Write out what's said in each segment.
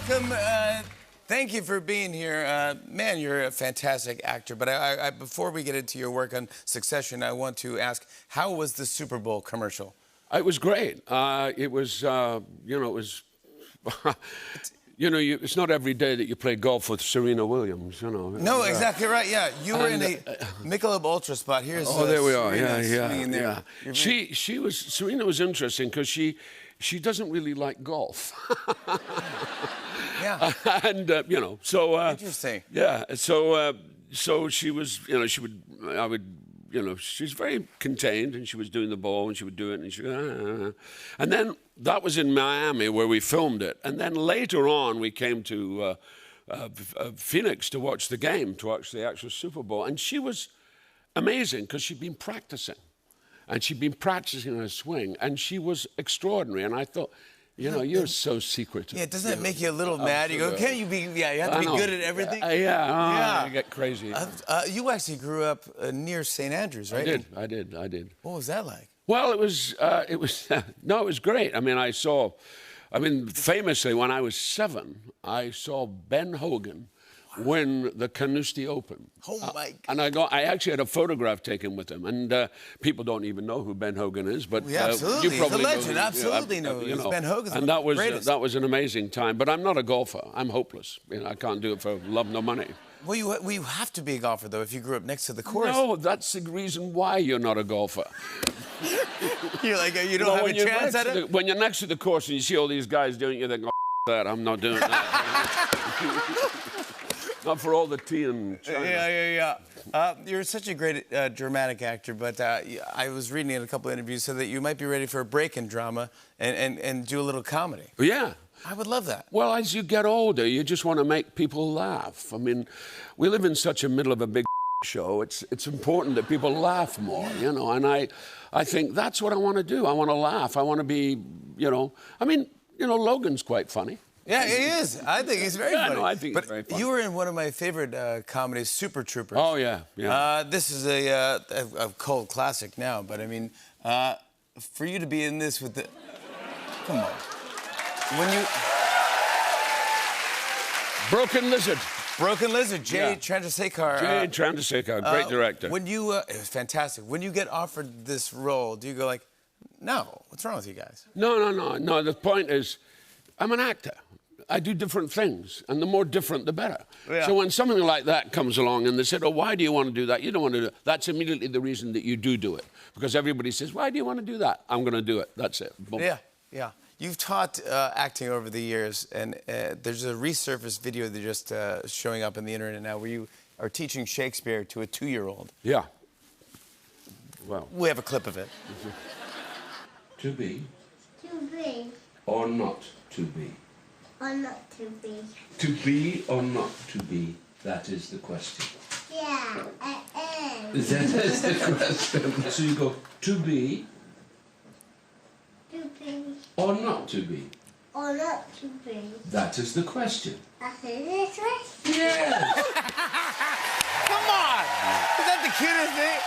welcome. Thank you for being here. Man, you're a fantastic actor. But before we get into your work on Succession, I want to ask, how was the Super Bowl commercial? It was great. It was, you know, it was... You know, it's not every day that you play golf with Serena Williams, you know. No, exactly right, yeah. You were in a Michelob Ultra spot. Here's there we are, Serena yeah. Serena was interesting because she doesn't really like golf. Yeah. And, you know, so... Interesting. Yeah, so she was, you know, she's very contained, and she was doing the ball, and she would do it, and she... And then that was in Miami where we filmed it. And then later on, we came to Phoenix to watch the game, to watch the actual Super Bowl. And she was amazing because she'd been practicing. And she'd been practicing her swing, and she was extraordinary. And I thought, you know, you're so secretive. Yeah, doesn't it make you a little mad? You go, can't you be, you have to be good at everything? Yeah, I get crazy. You actually grew up near St. Andrews, right? I did. What was that like? Well, it was great. I mean, famously, when I was 7, I saw Ben Hogan win the Carnoustie Open. Oh, my God. And I actually had a photograph taken with him. And people don't even know who Ben Hogan is, but yeah, absolutely. You probably He's a legend. know Absolutely know. You know. Ben Hogan's and the greatest. that was an amazing time. But I'm not a golfer. I'm hopeless. You know, I can't do it for love nor money. Well, you have to be a golfer, though, if you grew up next to the course. No, that's the reason why you're not a golfer. You're like, you don't have a chance at it? When you're next to the course and you see all these guys doing it, you think, oh, that, I'm not doing that. Not for all the tea and China. Yeah. You're such a great dramatic actor, but I was reading in a couple of interviews so that you might be ready for a break in drama and do a little comedy. Yeah. I would love that. Well, as you get older, you just want to make people laugh. I mean, we live in such a middle of a big show. It's important that people laugh more, you know, and I think that's what I want to do. I want to laugh. I want to be, you know, I mean, you know, Logan's quite funny. Yeah, he is. I think he's very funny. No, I think he's very funny. You were in one of my favorite comedies, Super Troopers. Oh, yeah. This is a cult classic now, but I mean, for you to be in this with the... Come on. When you... Broken Lizard. Broken Lizard, Jay Chandrasekhar. Jay Chandrasekhar, great director. When you... it was fantastic. When you get offered this role, do you go like, no, what's wrong with you guys? No. The point is, I'm an actor. I do different things, and the more different, the better. Yeah. So when something like that comes along and they said, oh, why do you want to do that? You don't want to do it. That's immediately the reason that you do it. Because everybody says, why do you want to do that? I'm going to do it. That's it. Boom. Yeah. You've taught acting over the years, and there's a resurfaced video that's just showing up on the internet now where you are teaching Shakespeare to a 2-year-old. Yeah. Well. We have a clip of it. To be. To be. Or not to be. Or not to be. To be or not to be, that is the question. Yeah, That is the question. So you go, to be. To be. Or not to be. Or not to be. That is the question. That is the question. Yes! Come on! Is that the cutest thing?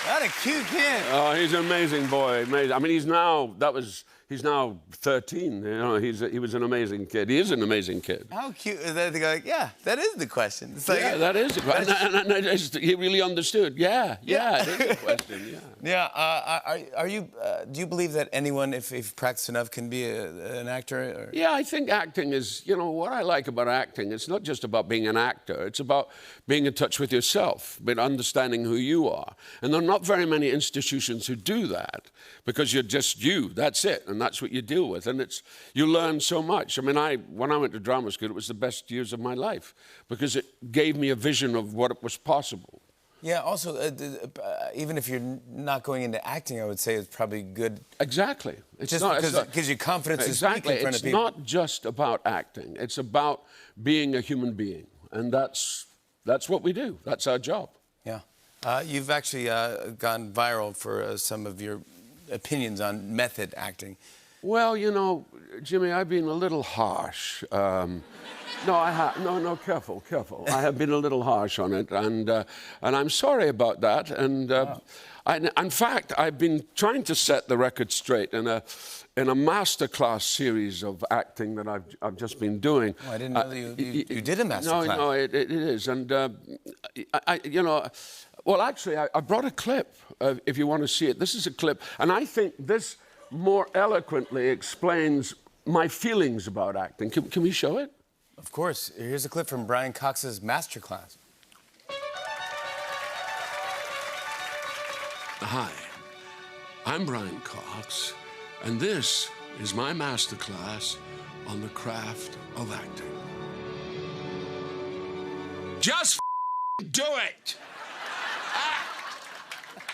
What a cute kid. Oh, he's an amazing boy. Amazing. I mean, he's now 13. You know, he was an amazing kid. He is an amazing kid. How cute is that? They go like, yeah, that is the question. It's like, yeah, that is the question. And he really understood. Yeah, it is the question. Are you? Do you believe that anyone, if practiced enough, can be an actor? Or? Yeah, I think acting is. You know what I like about acting? It's not just about being an actor. It's about being in touch with yourself, but understanding who you are. And there are not very many institutions who do that because you're just you. That's it. And that's what you deal with, and you learn so much. I mean, when I went to drama school, it was the best years of my life because it gave me a vision of what was possible. Yeah. Also, even if you're not going into acting, I would say it's probably good. Exactly. It's just because it gives you confidence to speak in front of people. It's not just about acting. It's about being a human being, and that's what we do. That's our job. Yeah. You've actually gone viral for some of your opinions on method acting. Well, you know, Jimmy, I've been a little harsh. No, I have. No, careful, careful. I have been a little harsh on it, and I'm sorry about that. And in fact, I've been trying to set the record straight in a masterclass series of acting that I've just been doing. Oh, I didn't know that you did a masterclass. No, it is, and you know. Well, actually, I brought a clip, if you want to see it. This is a clip, and I think this more eloquently explains my feelings about acting. Can we show it? Of course. Here's a clip from Brian Cox's masterclass. Hi, I'm Brian Cox, and this is my masterclass on the craft of acting. Just do it!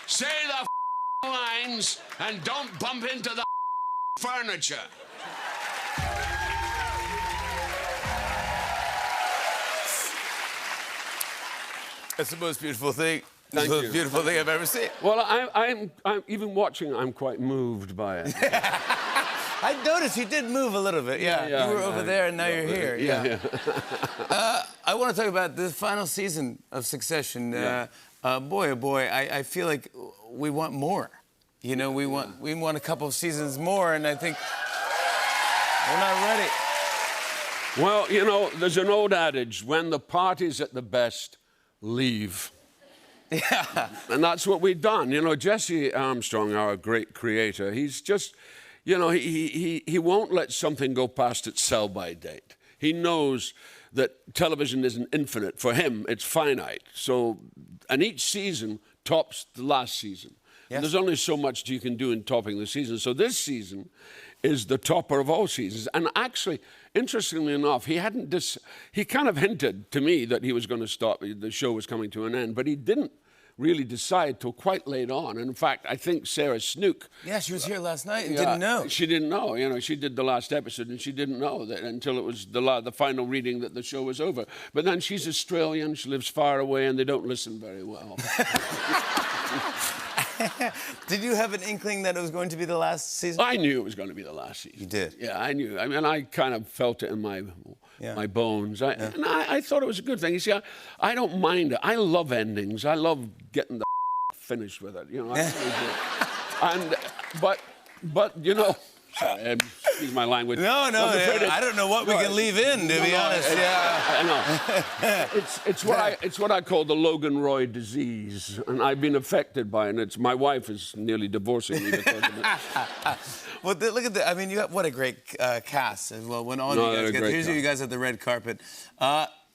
Say the lines and don't bump into the furniture. That's the most beautiful thing. Thank the you. most beautiful thing I've ever seen. Well, I'm even watching, I'm quite moved by it. I noticed you did move a little bit. Yeah, you were over there and now you're here. Yeah. I want to talk about the final season of Succession. Boy, oh boy, I feel like we want more. You know, we want a couple of seasons more, and I think we're not ready. Well, you know, there's an old adage, when the party's at the best, leave. Yeah. And that's what we've done. You know, Jesse Armstrong, our great creator, he's just, you know, he won't let something go past its sell-by date. He knows that television isn't infinite. For him, it's finite. So, and each season tops the last season. Yes. There's only so much you can do in topping the season. So this season is the topper of all seasons. And actually, interestingly enough, he kind of hinted to me that he was going to stop, the show was coming to an end, but he didn't really decide till quite late on. And in fact, I think Sarah Snook... Yeah, she was here last night and didn't know. She didn't know. You know, she did the last episode and she didn't know that until it was the final reading that the show was over. But then she's Australian, she lives far away, and they don't listen very well. Did you have an inkling that it was going to be the last season? I knew it was going to be the last season. You did? Yeah, I knew. I mean, I kind of felt it in my bones. And I thought it was a good thing. You see, I don't mind it. I love endings. I love getting the finished with it. You know, I really do. But you know, sorry, excuse my language. No, I don't know what we can leave in, to be honest. I know. It's what I call the Logan Roy disease, and I've been affected by it. And my wife is nearly divorcing me because of it. Well, look at that. I mean, you have, what a great cast as well. When all you guys get, here's you guys at the red carpet.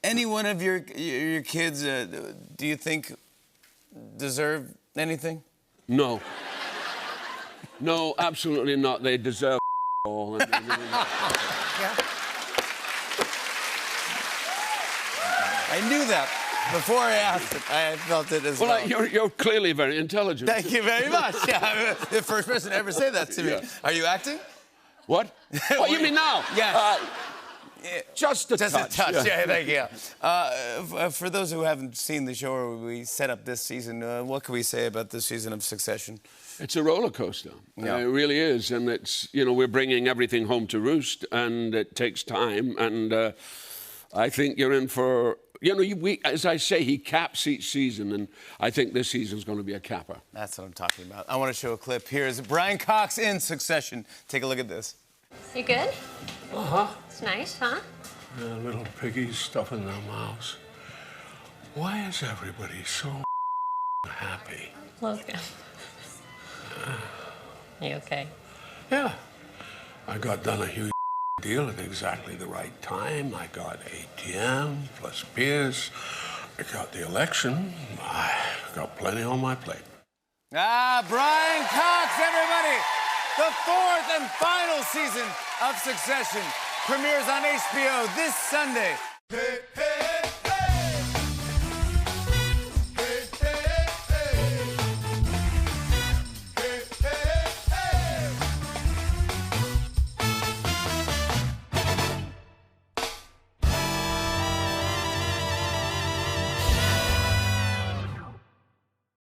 Any one of your kids, do you think deserve anything? No. No, absolutely not. They deserve all. Yeah. I knew that. Before I asked it, I felt it as well. Well, you're clearly very intelligent. Thank you very much. Yeah, the first person to ever say that to me. Yeah. Are you acting? What? What you mean now? Yeah. Just a touch. Just a touch. Yeah, thank you. For those who haven't seen the show or we set up this season, what can we say about this season of Succession? It's a roller coaster. Yeah. It really is, and it's, you know, we're bringing everything home to roost, and it takes time. And I think you're in for, you know, as I say, he caps each season, and I think this season's going to be a capper. That's what I'm talking about. I want to show a clip. Here's Brian Cox in Succession. Take a look at this. You good? Uh-huh. It's nice, huh? Yeah, little piggies stuffing their mouths. Why is everybody so happy? Logan. You okay? Yeah. I got done a huge deal at exactly the right time. I got ATM plus Pierce. I got the election. I got plenty on my plate. Brian Cox, everybody! The fourth and final season of Succession premieres on HBO this Sunday. Hey, hey.